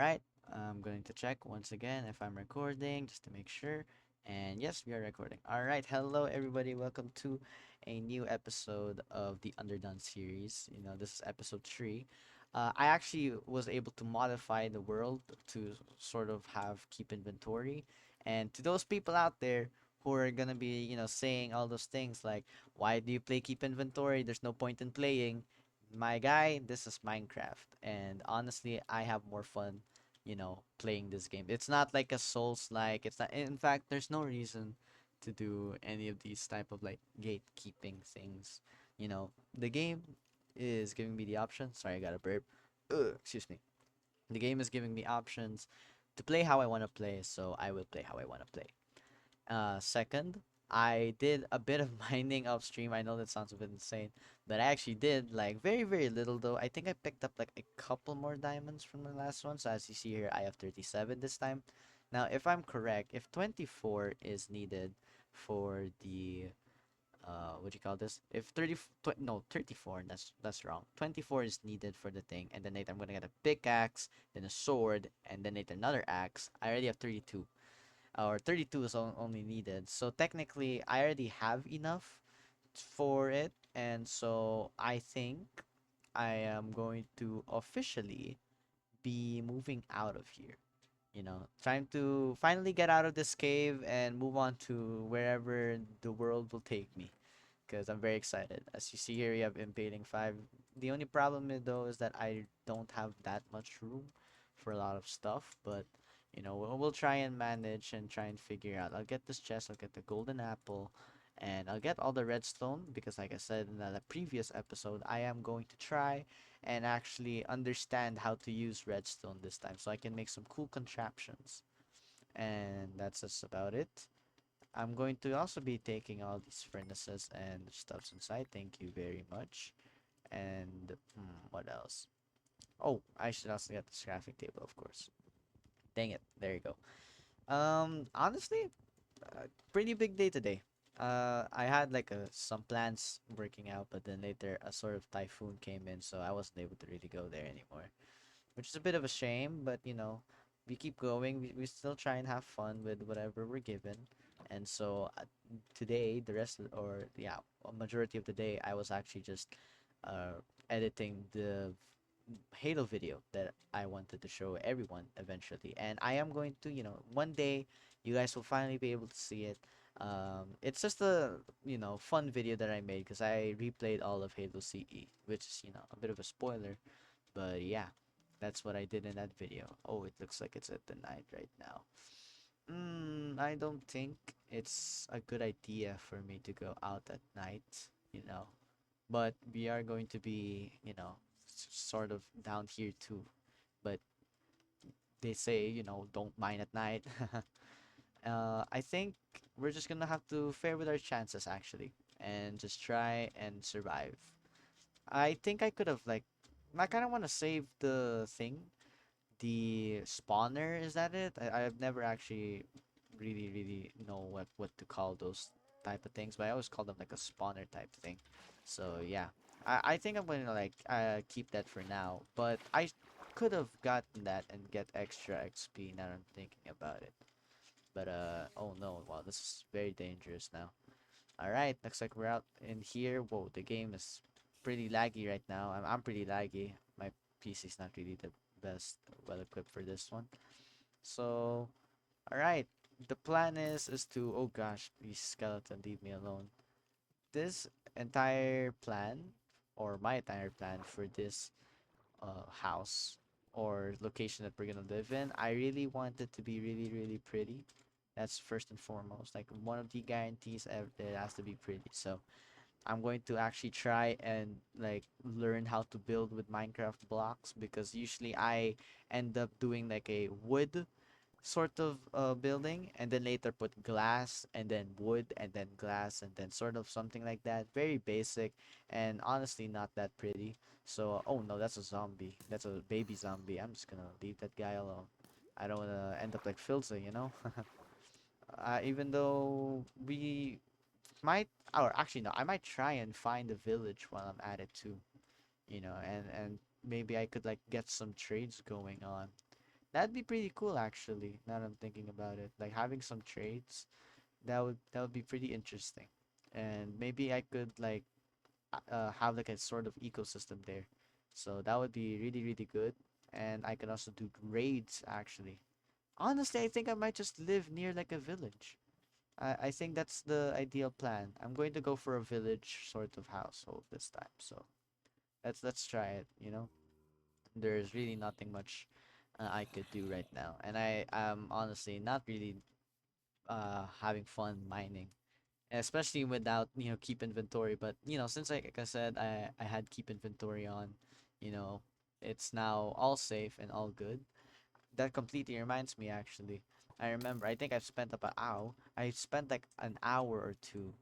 right, I'm going to check once again if I'm recording just to make sure. And yes, we are recording. All right, hello everybody. Welcome to a new episode of the Underdone series. This is episode 3. I actually was able to modify the world to sort of have keep inventory. And to those people out there who are gonna be, saying all those things like, why do you play keep inventory? There's no point in playing. My guy, this is Minecraft, and honestly, I have more fun, playing this game. It's not like a Souls-like. It's not. In fact, there's no reason to do any of these type of like gatekeeping things. The game is giving me the option. Sorry, I got a burp. Excuse me. The game is giving me options to play how I want to play, so I will play how I want to play. Second, I did a bit of mining upstream. I know that sounds a bit insane, but I actually did like very, very little though. I think I picked up like a couple more diamonds from the last one. So as you see here, I have 37 this time. Now, if I'm correct, if 24 is needed for the what do you call this? If 30 no 34, that's wrong. 24 is needed for the thing, and then later I'm gonna get a pickaxe, then a sword, and then later another axe. I already have 32 or 32 is only needed. So technically, I already have enough for it, and so I think I am going to officially be moving out of here. Trying to finally get out of this cave and move on to wherever the world will take me. Because I'm very excited. As you see here, we have Invading 5. The only problem though is that I don't have that much room for a lot of stuff, but we'll try and manage and try and figure out. I'll get this chest, I'll get the golden apple, and I'll get all the redstone because, like I said in the previous episode, I am going to try and actually understand how to use redstone this time so I can make some cool contraptions. And that's just about it. I'm going to also be taking all these furnaces and stuffs inside. Thank you very much. And what else? Oh, I should also get this crafting table, of course. Dang it. There you go. Honestly, pretty big day today. I had like some plans working out, but then later a sort of typhoon came in, so I wasn't able to really go there anymore, which is a bit of a shame. But we keep going. We still try and have fun with whatever we're given. And so today, the rest of, or yeah, a majority of the day, I was actually just uh, editing the Halo video that I wanted to show everyone eventually. And I am going to, one day you guys will finally be able to see it. It's just a, fun video that I made because I replayed all of Halo CE, which is, a bit of a spoiler. But yeah, that's what I did in that video. Oh, it looks like it's at the night right now. I don't think it's a good idea for me to go out at night, you know. But we are going to be, sort of down here too. But they say, don't mine at night. I think we're just gonna have to fare with our chances actually, and just try and survive. I think I could have like, I kind of want to save the thing, the spawner. Is that it? I've never actually really know what to call those type of things, but I always call them like a spawner type thing. So yeah, I think I'm gonna like keep that for now, but I could have gotten that and get extra XP now that I'm thinking about it. But oh no, wow, this is very dangerous now. All right, looks like we're out in here. Whoa, the game is pretty laggy right now. I'm pretty laggy. My PC's not really the best well equipped for this one. So, all right. The plan is to, oh gosh, these skeleton, leave me alone. This entire plan, or my entire plan for this house or location that we're gonna live in, I really want it to be really pretty. That's first and foremost. Like one of the guarantees, it has to be pretty. So I'm going to actually try and like learn how to build with Minecraft blocks because usually I end up doing like a wood sort of building and then later put glass and then wood and then glass and then sort of something like that. Very basic and honestly not that pretty. So, oh no, that's a zombie. That's a baby zombie. I'm just gonna leave that guy alone. I don't wanna end up like Filza. Even though we might, or actually no, I might try and find a village while I'm at it too. And maybe I could like get some trades going on That'd be pretty cool actually, now that I'm thinking about it. Like having some trades, that would be pretty interesting. And maybe I could like have like a sort of ecosystem there. So that would be really, really good. And I can also do raids actually. Honestly, I think I might just live near like a village. I think that's the ideal plan. I'm going to go for a village sort of household this time. So let's try it, you know? There's really nothing much I could do right now. And I am honestly not really having fun mining, especially without keep inventory. But since like I said, I had keep inventory on, you know it's now all safe and all good. That completely reminds me, actually. I remember, I think I spent like an hour or two,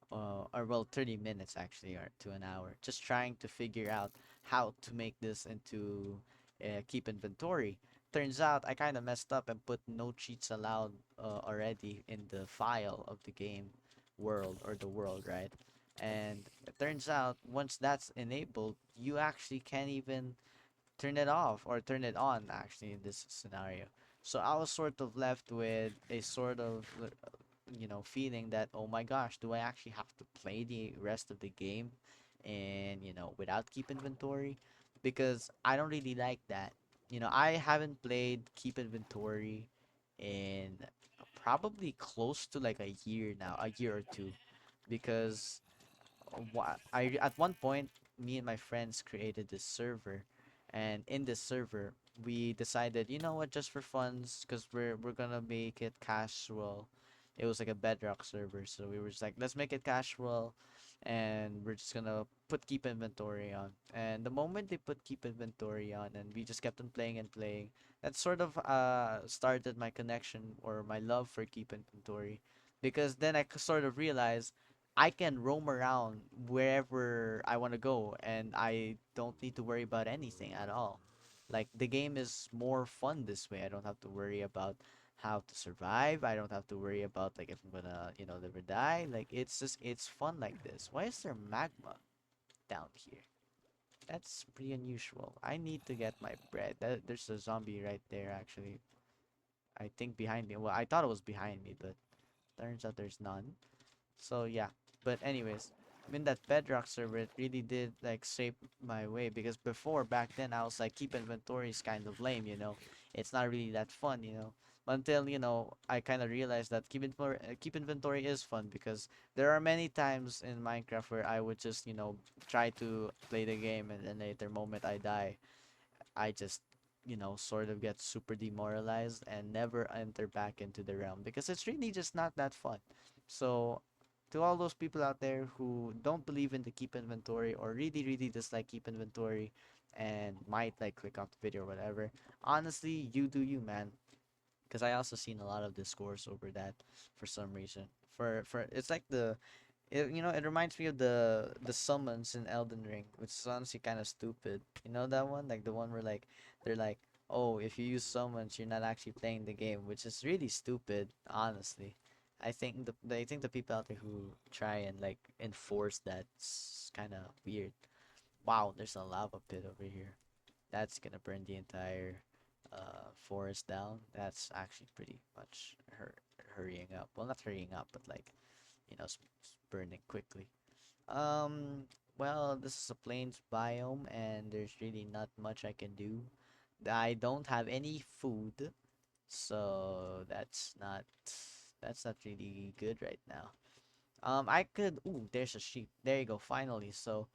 or well, 30 minutes actually, or to an hour, just trying to figure out how to make this into keep inventory. Turns out I kind of messed up and put no cheats allowed already in the file of the game world, or the world, right? And it turns out once that's enabled, you actually can't even turn it off or turn it on actually in this scenario. So I was sort of left with a sort of feeling that, oh my gosh, do I actually have to play the rest of the game and without keep inventory? Because I don't really like that. I haven't played keep inventory in probably close to like a year now, a year or two, because at one point, me and my friends created this server, and in this server we decided, you know what, just for funs, because we're gonna make it casual. It was like a bedrock server, so we were just like, let's make it casual, and we're just gonna put keep inventory on. And the moment they put keep inventory on, and we just kept on playing and playing, that sort of started my connection or my love for keep inventory, because then sort of realized I can roam around wherever I want to go, and I don't need to worry about anything at all. Like, the game is more fun this way. I don't have to worry about how to survive. I don't have to worry about like if I'm gonna, live or die. Like, it's fun like this. Why is there magma down here? That's pretty unusual. I need to get my bread. There's a zombie right there actually. I think behind me. Well, I thought it was behind me, but turns out there's none. So yeah, but anyways, I mean that Bedrock server, it really did like shape my way, because before, back then, I was like, keep inventory is kind of lame, it's not really that fun, until I kind of realized that keep inventory is fun, because there are many times in Minecraft where I would just try to play the game, and then later moment I die, I just, sort of get super demoralized and never enter back into the realm, because it's really just not that fun. So, to all those people out there who don't believe in the keep inventory, or really, really dislike keep inventory and might like click off the video or whatever, honestly, you do you, man. Because I also seen a lot of discourse over that for some reason. For it's like it reminds me of the summons in Elden Ring, which is honestly kind of stupid. You know that one, like the one where like they're like, oh, if you use summons, you're not actually playing the game, which is really stupid, honestly. I think the people out there who try and like enforce that's kind of weird. Wow, there's a lava pit over here. That's gonna burn the entire forest down. That's actually pretty much hurrying up. Well, not hurrying up, but like burning quickly. Um, well, this is a plains biome, and there's really not much I can do. I don't have any food, so that's not really good right now. I could. Ooh, there's a sheep. There you go. Finally, so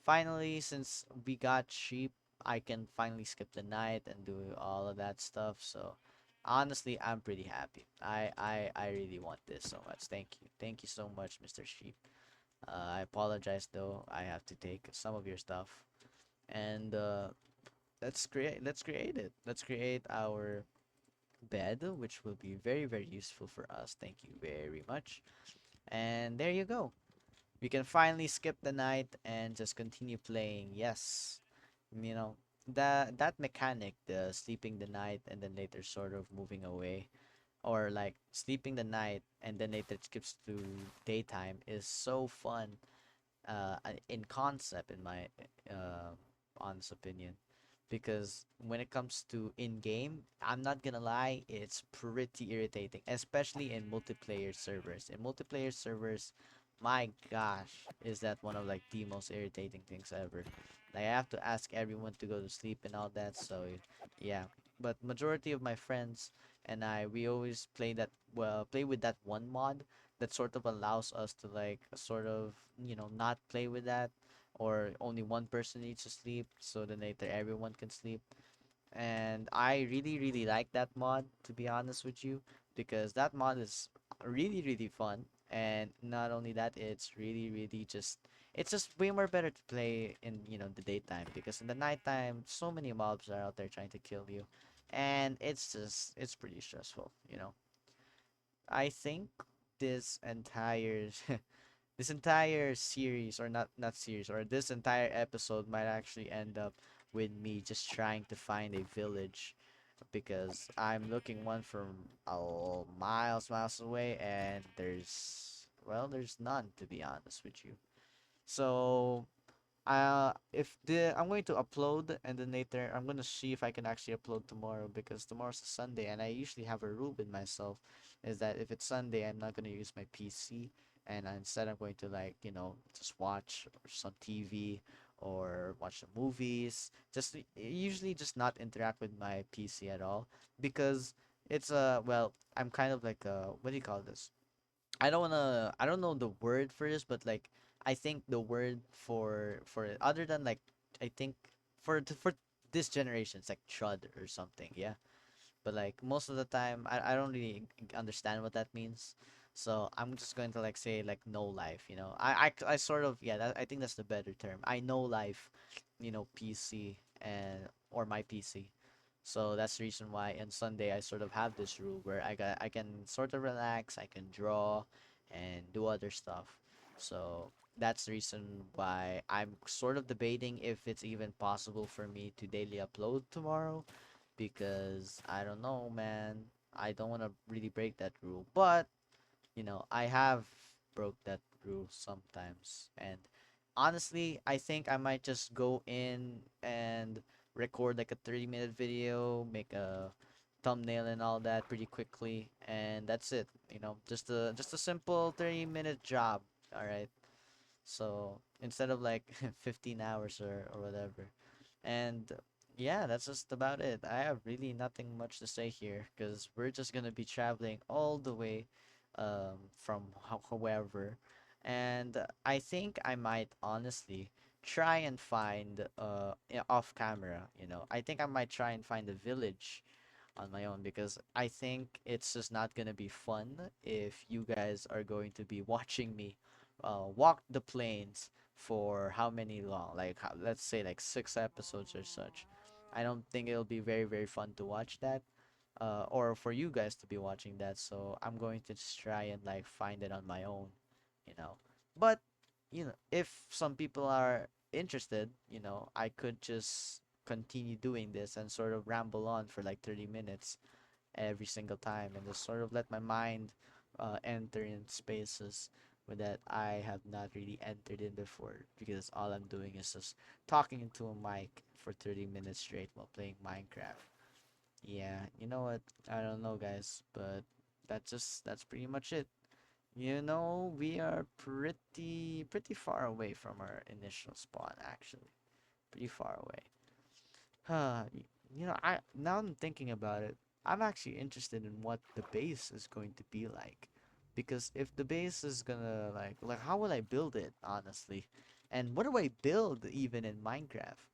finally, since we got sheep, I can finally skip the night and do all of that stuff. So honestly, I'm pretty happy. I really want this so much. Thank you so much, Mr. Sheep. I apologize though. I have to take some of your stuff, and let's create it. Let's create our bed, which will be very very useful for us. Thank you very much. And there you go. We can finally skip the night and just continue playing. Yes, you know that mechanic, the sleeping the night and then later sort of moving away, or like sleeping the night and then later it skips to daytime, is so fun in concept, in my honest opinion, because when it comes to in game, I'm not gonna lie, it's pretty irritating, especially in multiplayer servers. In multiplayer servers, my gosh, is that one of like the most irritating things ever. Like I have to ask everyone to go to sleep and all that, so yeah. But majority of my friends and I, we always play with that one mod that sort of allows us to like sort of, not play with that, or only one person needs to sleep so then later everyone can sleep. And I really really like that mod, to be honest with you, because that mod is really really fun. And not only that, it's really really just, it's just way more better to play in, the daytime, because in the nighttime so many mobs are out there trying to kill you, and it's pretty stressful. I think this entire this entire series, or not series, or this entire episode might actually end up with me just trying to find a village, because I'm looking one from miles away, and there's none, to be honest with you. So if the I'm going to upload, and then later I'm gonna see if I can actually upload tomorrow, because tomorrow's a Sunday, and I usually have a rule with myself, is that if it's Sunday, I'm not gonna use my PC, and instead I'm going to, like, just watch some TV or watch some movies. Just usually just not interact with my PC at all, because it's well, I'm kind of like what do you call this? I don't know the word for this, but like I think the word for it, other than like, I think for this generation, it's like chud or something, yeah. But like most of the time, I don't really understand what that means. So I'm just going to like say like no life, I sort of, yeah, I think that's the better term. I know life, PC, and or my PC. So that's the reason why on Sunday I sort of have this rule where I can sort of relax, I can draw and do other stuff. So that's the reason why I'm sort of debating if it's even possible for me to daily upload tomorrow, because I don't know, man. I don't want to really break that rule, but I have broke that rule sometimes. And honestly, I think I might just go in and record like a 30-minute video, make a thumbnail and all that pretty quickly, and that's it. Just a simple 30-minute job. All right. So instead of like 15 hours or whatever. And yeah, that's just about it. I have really nothing much to say here, because we're just gonna be traveling all the way from however. And I think I might honestly try and find off camera, I think I might try and find a village on my own, because I think it's just not gonna be fun if you guys are going to be watching me walk the plains for how many long, like let's say like 6 episodes or such. I don't think it'll be very very fun to watch that, or for you guys to be watching that. So I'm going to just try and like find it on my own, you know. But if some people are interested, I could just continue doing this and sort of ramble on for like 30 minutes every single time, and just sort of let my mind enter in spaces where that I have not really entered in before, because all I'm doing is just talking into a mic for 30 minutes straight while playing Minecraft. Yeah, you know what? I don't know, guys, but that's pretty much it. We are pretty far away from our initial spawn, actually. Pretty far away. I now I'm thinking about it. I'm actually interested in what the base is going to be like, because if the base is gonna like how will I build it, honestly, and what do I build even in Minecraft?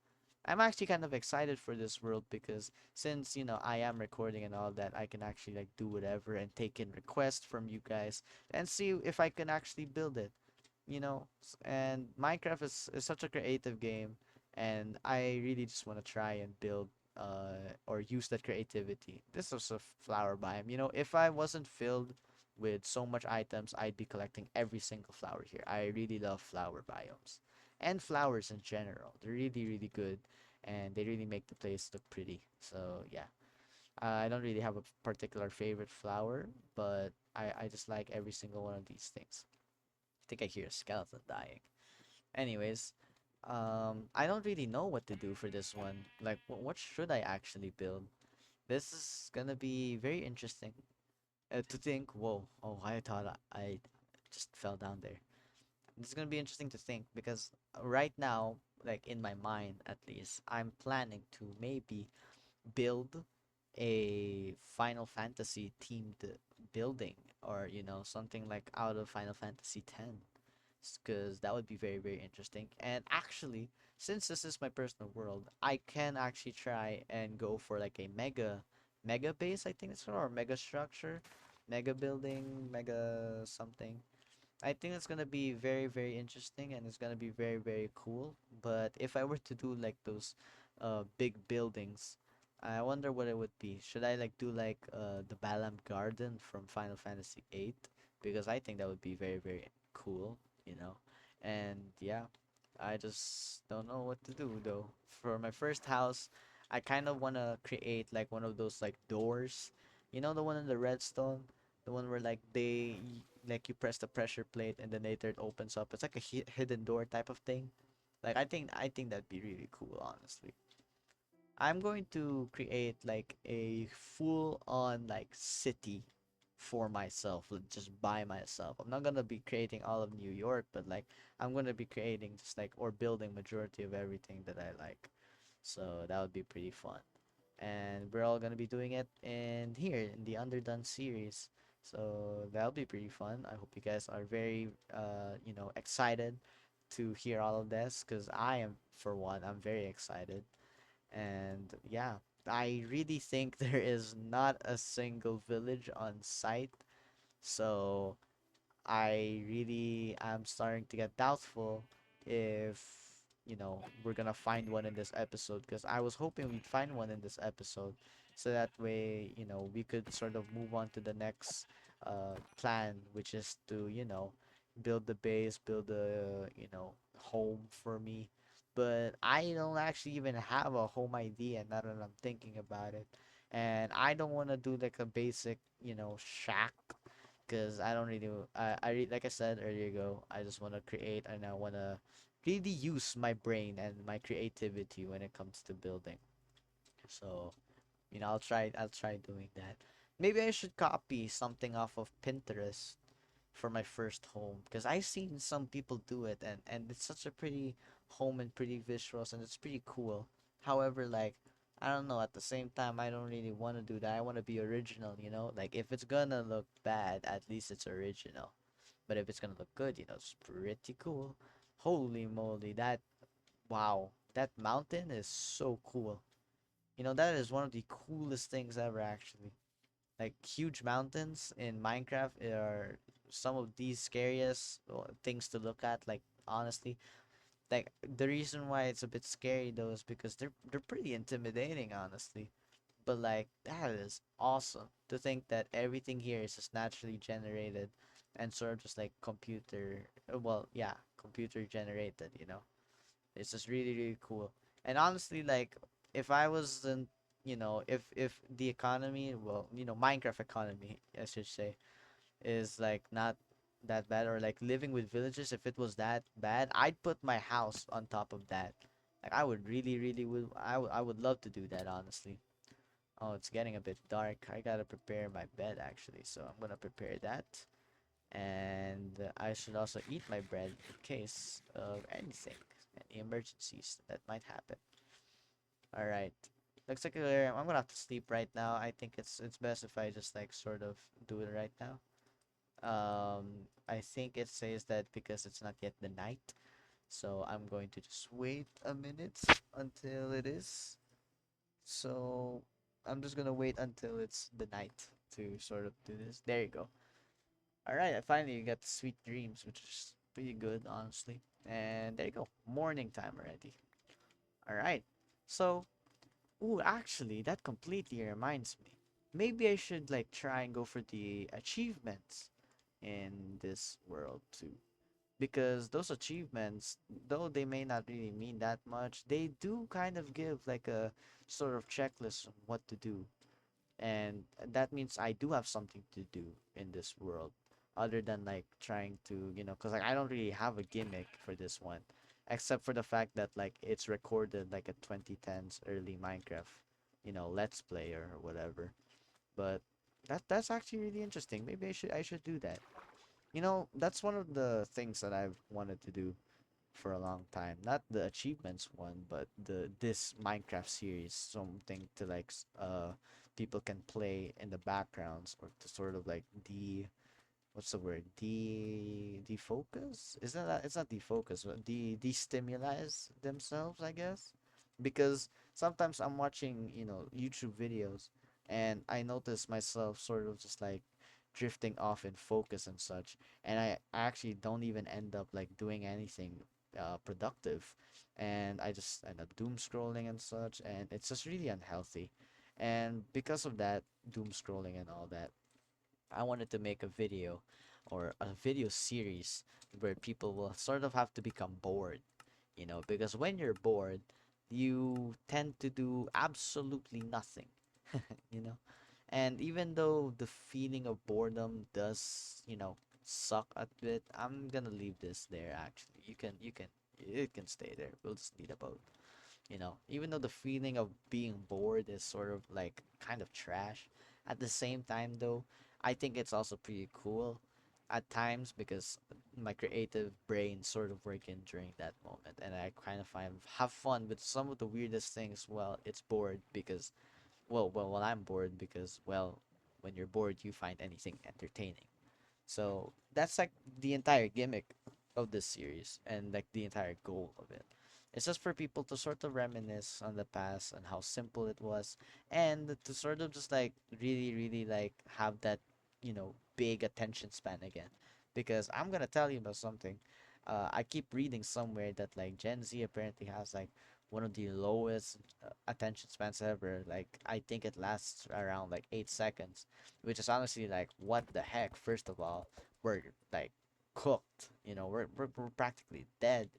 I'm actually kind of excited for this world, because since I am recording and all that, I can actually like do whatever and take in requests from you guys and see if I can actually build it. And Minecraft is such a creative game, and I really just want to try and build or use that creativity. This is a flower biome. If I wasn't filled with so much items, I'd be collecting every single flower here. I really love flower biomes and flowers in general. They're really really good, and they really make the place look pretty. So yeah, I don't really have a particular favorite flower, but I just like every single one of these things. I think I hear a skeleton dying. Anyways, I don't really know what to do for this one. Like, what should I actually build? This is gonna be very interesting to think. Whoa, oh, I thought I just fell down there. It's gonna be interesting to think because right now, like in my mind at least, I'm planning to maybe build a Final Fantasy themed building, or something like out of Final Fantasy X, because that would be very very interesting. And actually, since this is my personal world, I can actually try and go for like a mega base, I think it's called, or mega structure, mega building, mega something. I think it's gonna be very, very interesting, and it's gonna be very, very cool. But if I were to do like those big buildings, I wonder what it would be. Should I like do like the Balam Garden from Final Fantasy VIII? Because I think that would be very, very cool, you know. And yeah, I just don't know what to do though. For my first house, I kind of want to create like one of those like doors. You know the one in the redstone? The one where like like you press the pressure plate and then later it opens up. It's like a hidden door type of thing. Like I think that'd be really cool, honestly. I'm going to create like a full on like city for myself, like, just by myself. I'm not gonna be creating all of New York, but like I'm gonna be creating just like or building majority of everything that I like. So that would be pretty fun. And we're all gonna be doing it in here in the Underdone series. So that'll be pretty fun. I hope you guys are very excited to hear all of this, because I am, for one, I'm very excited. And yeah, I really think there is not a single village on site. So I really am starting to get doubtful if, we're gonna find one in this episode, because I was hoping we'd find one in this episode, so that way, we could sort of move on to the next plan, which is to, build the base, build a, home for me. But I don't actually even have a home idea now that I'm thinking about it. And I don't want to do like a basic, shack, because I don't really like I said earlier ago, I just want to create, and I want to really use my brain and my creativity when it comes to building. So, I'll try doing that. Maybe I should copy something off of Pinterest for my first home, because I've seen some people do it, and it's such a pretty home and pretty visuals, and it's pretty cool. However, like, I don't know, at the same time I don't really want to do that. I want to be original. Like, if it's gonna look bad, at least it's original. But if it's gonna look good, it's pretty cool. Holy moly, wow, that mountain is so cool. That is one of the coolest things ever, actually. Like, huge mountains in Minecraft are some of the scariest things to look at. Like, honestly, like, the reason why it's a bit scary though is because they're pretty intimidating, honestly. But like, that is awesome to think that everything here is just naturally generated and sort of just like well, yeah, computer generated. It's just really really cool. And honestly, like, if I wasn't, if the economy, well, Minecraft economy, I should say, is like not that bad, or like living with villages, if it was that bad, I'd put my house on top of that. Like, I would really really I would love to do that, honestly. Oh, it's getting a bit dark. I gotta prepare my bed, actually, so I'm gonna prepare that. And I should also eat my bread in case of anything, any emergencies that might happen. All right. Looks like I'm gonna have to sleep right now. I think it's best if I just like sort of do it right now. I think it says that because it's not yet the night, so I'm going to just wait a minute until it is. So I'm just gonna wait until it's the night to sort of do this. There you go. All right, I finally got sweet dreams, which is pretty good, honestly. And there you go, morning time already. All right. So, ooh, actually, that completely reminds me. Maybe I should like try and go for the achievements in this world too. Because those achievements, though they may not really mean that much, they do kind of give like a sort of checklist on what to do. And that means I do have something to do in this world, other than like trying to, because like I don't really have a gimmick for this one. except for the fact that like it's recorded like a 2010s early Minecraft, let's play or whatever. But that's actually really interesting. Maybe I should do that. That's one of the things that I've wanted to do for a long time. Not the achievements one, but this Minecraft series, something to like people can play in the backgrounds or to sort of like what's the word? Defocus? Isn't that it's not defocus, but destimulate themselves, I guess. Because sometimes I'm watching, YouTube videos and I notice myself sort of just like drifting off in focus and such, and I actually don't even end up like doing anything productive, and I just end up doom scrolling and such, and it's just really unhealthy. And because of that doom scrolling and all that, I wanted to make a video or a video series where people will sort of have to become bored, because when you're bored, you tend to do absolutely nothing, you know? And even though the feeling of boredom does, suck a bit, I'm gonna leave this there actually. It can stay there. We'll just need a boat. Even though the feeling of being bored is sort of like kind of trash, at the same time though, I think it's also pretty cool at times because my creative brain sort of working during that moment, and I kind of have fun with some of the weirdest things while it's bored because while I'm bored because when you're bored you find anything entertaining. So that's like the entire gimmick of this series and like the entire goal of it. It's just for people to sort of reminisce on the past and how simple it was, and to sort of just like really, really like have that, big attention span again. Because I'm gonna tell you about something. I keep reading somewhere that like Gen Z apparently has like one of the lowest attention spans ever. Like I think it lasts around like 8 seconds, which is honestly like what the heck. First of all, we're like cooked. We're practically dead.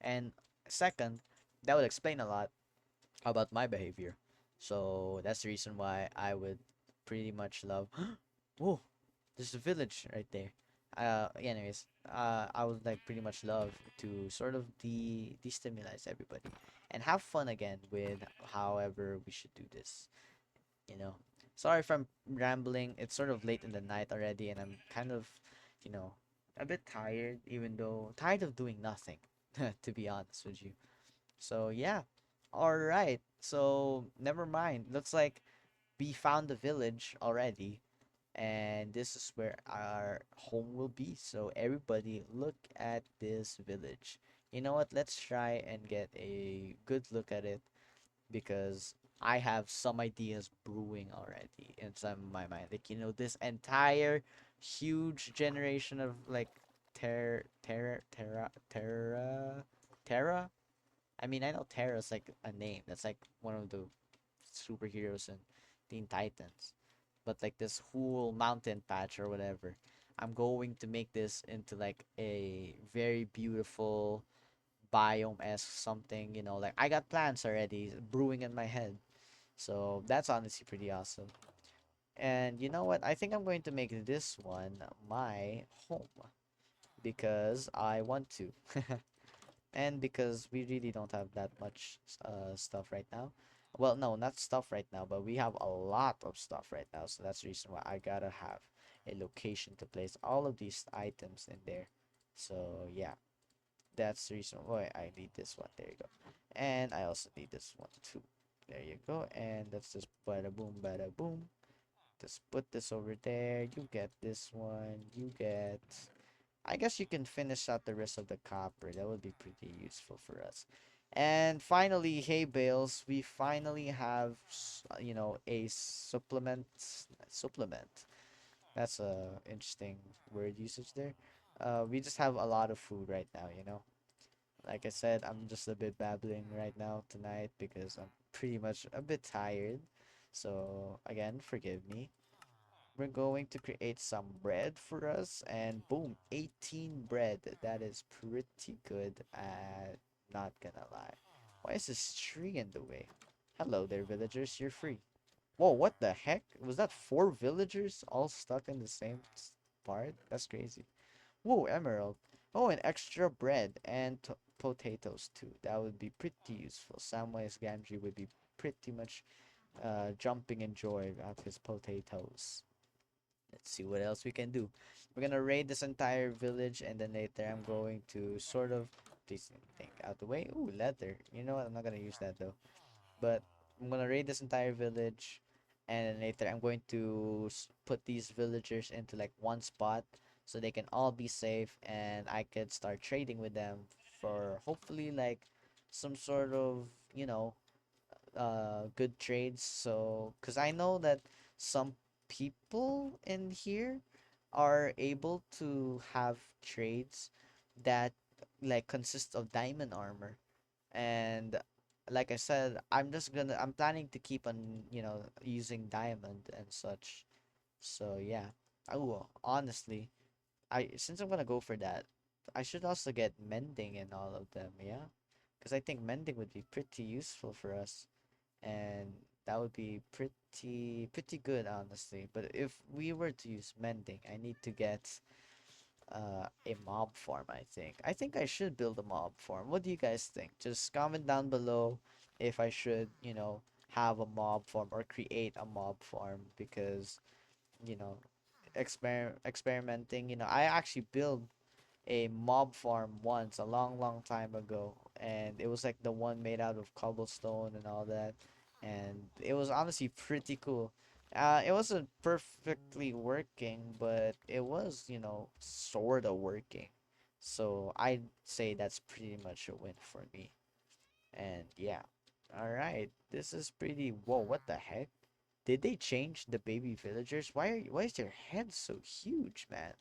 And second, that would explain a lot about my behavior. So that's the reason why I would pretty much love. Oh, there's a village right there. Anyways, I would like pretty much love to sort of destimulate everybody and have fun again with however we should do this. you know. Sorry if I'm rambling. It's sort of late in the night already, and I'm kind of, you know, a bit tired, even though tired of doing nothing, to be honest with you. So yeah, all right. So never mind. Looks like we found the village already, and this is where our home will be. So everybody, look at this village. You know what? Let's try and get a good look at it because I have some ideas brewing already inside my mind. Like, this entire huge generation of like Terra. I mean, I know Terra's like a name. That's like one of the superheroes in Teen Titans. But like this whole mountain patch or whatever, I'm going to make this into like a very beautiful biome esque something, like I got plans already brewing in my head. So that's honestly pretty awesome. And you know what? I think I'm going to make this one my home because I want to. And because we really don't have that much stuff right now. Well, no, not stuff right now, but we have a lot of stuff right now. So that's the reason why I gotta have a location to place all of these items in there. So yeah, that's the reason why I need this one. There you go. And I also need this one too. There you go. And that's just bada boom, bada boom. Just put this over there. You get this one. You get. I guess you can finish out the rest of the copper. That would be pretty useful for us. And finally, hey Bales, we finally have, a supplement. Supplement. That's a interesting word usage there. We just have a lot of food right now. Like I said, I'm just a bit babbling right now tonight because I'm pretty much a bit tired. So, again, forgive me. We're going to create some bread for us, and boom, 18 bread. That is pretty good. Not gonna lie. Why is this tree in the way? Hello there, villagers. You're free. Whoa, what the heck? Was that 4 villagers all stuck in the same part? That's crazy. Whoa, emerald. Oh, and extra bread and potatoes too. That would be pretty useful. Samwise Gamgee would be pretty much jumping in joy at his potatoes. Let's see what else we can do. We're gonna raid this entire village, and then later I'm going to sort of please think out the way. Ooh, leather. You know what? I'm not gonna use that though. But I'm gonna raid this entire village, and then later I'm going to put these villagers into like one spot so they can all be safe, and I could start trading with them for hopefully like some sort of good trades. So because I know that some people in here are able to have trades that like consist of diamond armor, and like I said, I'm planning to keep on using diamond and such. So yeah. Oh, honestly, I since I'm gonna go for that, I should also get mending in all of them, yeah, because I think mending would be pretty useful for us, and that would be pretty good, honestly. But if we were to use mending, I need to get a mob farm. I think I should build a mob farm. What do you guys think? Just comment down below if I should have a mob farm or create a mob farm, because you know experimenting. I actually built a mob farm once a long time ago, and it was like the one made out of cobblestone and all that, and it was honestly pretty cool. It wasn't perfectly working, but it was sort of working. So I'd say that's pretty much a win for me. And yeah. All right, this is pretty. Whoa, what the heck? Did they change the baby villagers? Why is their head so huge, man?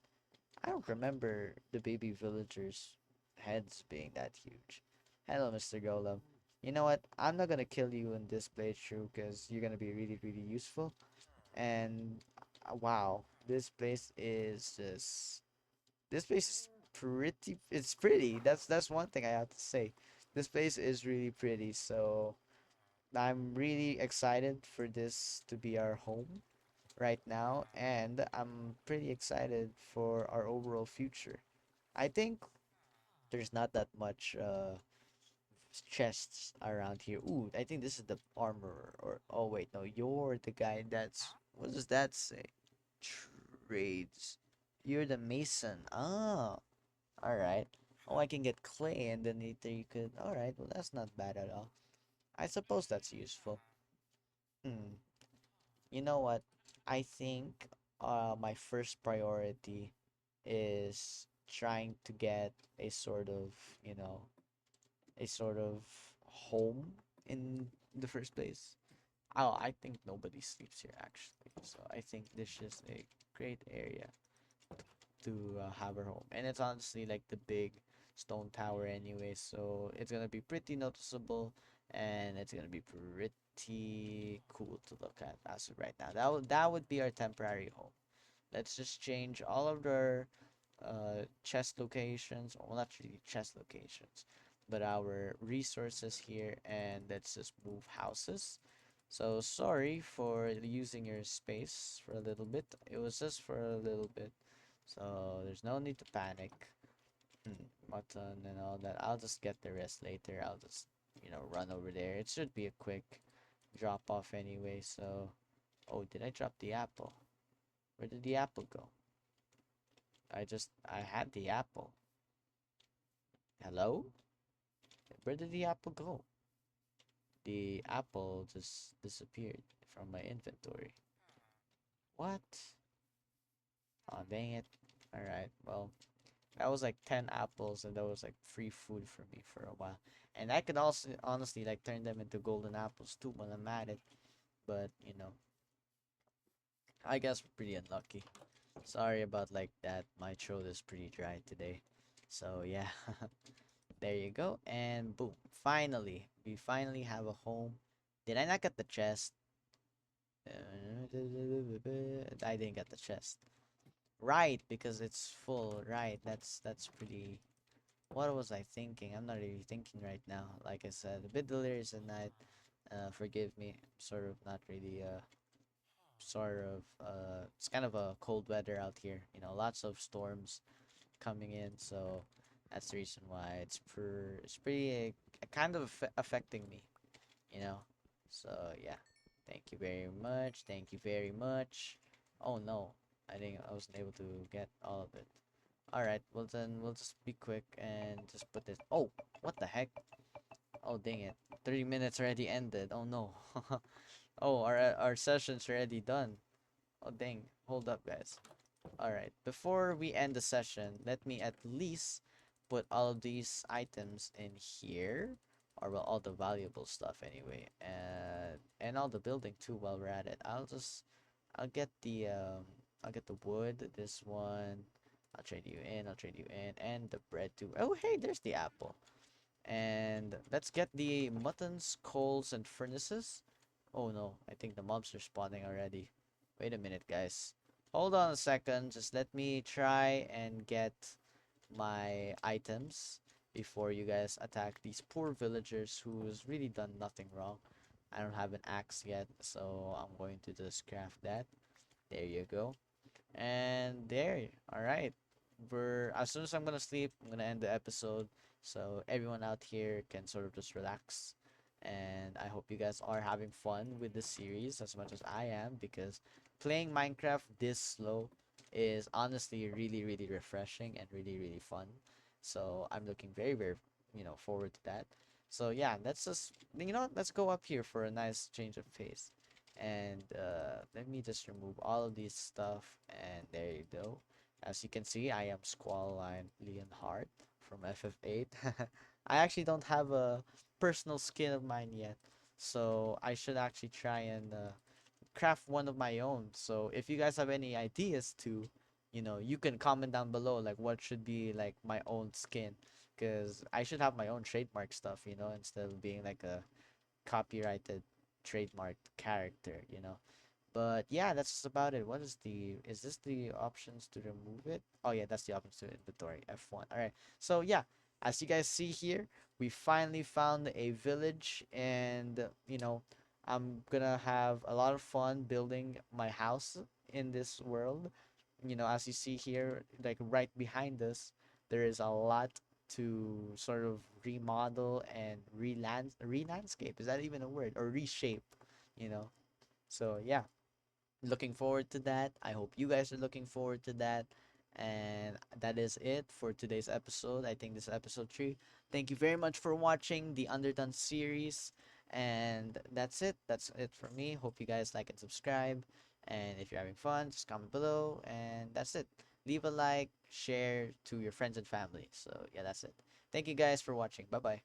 I don't remember the baby villagers' heads being that huge. Hello, Mr. Golem. You know what? I'm not gonna kill you in this playthrough because you're gonna be really useful. And wow, this place is pretty. It's pretty. That's one thing I have to say. This place is really pretty. So I'm really excited for this to be our home right now, and I'm pretty excited for our overall future. I think there's not that much chests around here. Ooh, I think this is the armorer. Or oh wait, no, you're the guy that's what does that say? Trades. You're the mason. Ah, all right. Oh, I can get clay, and then later you could. All right, well that's not bad at all. I suppose that's useful. Hmm. You know what? I think my first priority is trying to get a sort of, you know, a sort of home in the first place. Oh, I think nobody sleeps here actually. So I think this is a great area to have our home. And it's honestly like the big stone tower anyway, so it's gonna be pretty noticeable, and it's gonna be pretty cool to look at as of right now. That would be our temporary home. Let's just change all of our chest locations, well, not really chest locations, but our resources here, and let's just move houses. So sorry for using your space for a little bit. It was just for a little bit, so there's no need to panic. Mutton and all that. I'll just get the rest later. I'll just run over there. It should be a quick drop off anyway. So, oh, did I drop the apple? Where did the apple go? I had the apple. Hello? Where did the apple go? The apple just disappeared from my inventory. What? Oh, dang it. Alright, well, that was like 10 apples, and that was like free food for me for a while. And I could also honestly like turn them into golden apples too when I'm at it. But, I guess we're pretty unlucky. Sorry about like that. My throat is pretty dry today. So, yeah. There you go. And boom. Finally, we finally have a home. Did I not get the chest? I didn't get the chest. Right, because it's full. Right. That's pretty. What was I thinking? I'm not really thinking right now. Like I said, a bit delirious at night. Forgive me. Sort of not really. It's kind of a cold weather out here. Lots of storms coming in. So That's the reason why it's pretty kind of affecting me, you know. So yeah, thank you very much. Thank you very much. Oh no, I think I wasn't able to get all of it. All right, well then we'll just be quick and just put this. Oh, what the heck? Oh dang it, 30 minutes already ended. Oh no. Oh, our session's already done. Oh dang, hold up guys. Alright, before we end the session, let me at least put all of these items in here. Or well, all the valuable stuff anyway. And all the building too while we're at it. I'll get I'll get the wood, this one. I'll trade you in, and the bread too. Oh hey, there's the apple. And let's get the muttons, coals, and furnaces. Oh no, I think the mobs are spawning already. Wait a minute, guys. Hold on a second. Just let me try and get my items before you guys attack these poor villagers who's really done nothing wrong. I don't have an axe yet, so I'm going to just craft that. There you go. And there, all right. We're as soon as I'm gonna sleep, I'm gonna end the episode, so everyone out here can sort of just relax. And I hope you guys are having fun with this series as much as I am, because playing Minecraft this slow is honestly really, really refreshing and really, really fun. So I'm looking very, very, forward to that. So yeah, let's just, let's go up here for a nice change of pace. And let me just remove all of these stuff, and there you go. As you can see, I am Squall Leonhardt from FF8. I actually don't have a personal skin of mine yet, so I should actually try and craft one of my own. So if you guys have any ideas to, you can comment down below like what should be like my own skin, because I should have my own trademark stuff, instead of being like a copyrighted trademarked character. But yeah, that's just about it. Is this the options to remove it? Oh yeah, that's the options to inventory, F1. All right. So yeah, as you guys see here, we finally found a village, and I'm gonna have a lot of fun building my house in this world. As you see here, like right behind us, there is a lot to sort of remodel and re-landscape. Is that even a word? Or reshape, you know? So yeah, looking forward to that. I hope you guys are looking forward to that. And that is it for today's episode. I think this is episode 3. Thank you very much for watching the Underdone series. And that's it. That's it for me. Hope you guys like and subscribe. And if you're having fun, just comment below. And that's it. Leave a like, share to your friends and family. So, yeah, that's it. Thank you guys for watching. Bye bye.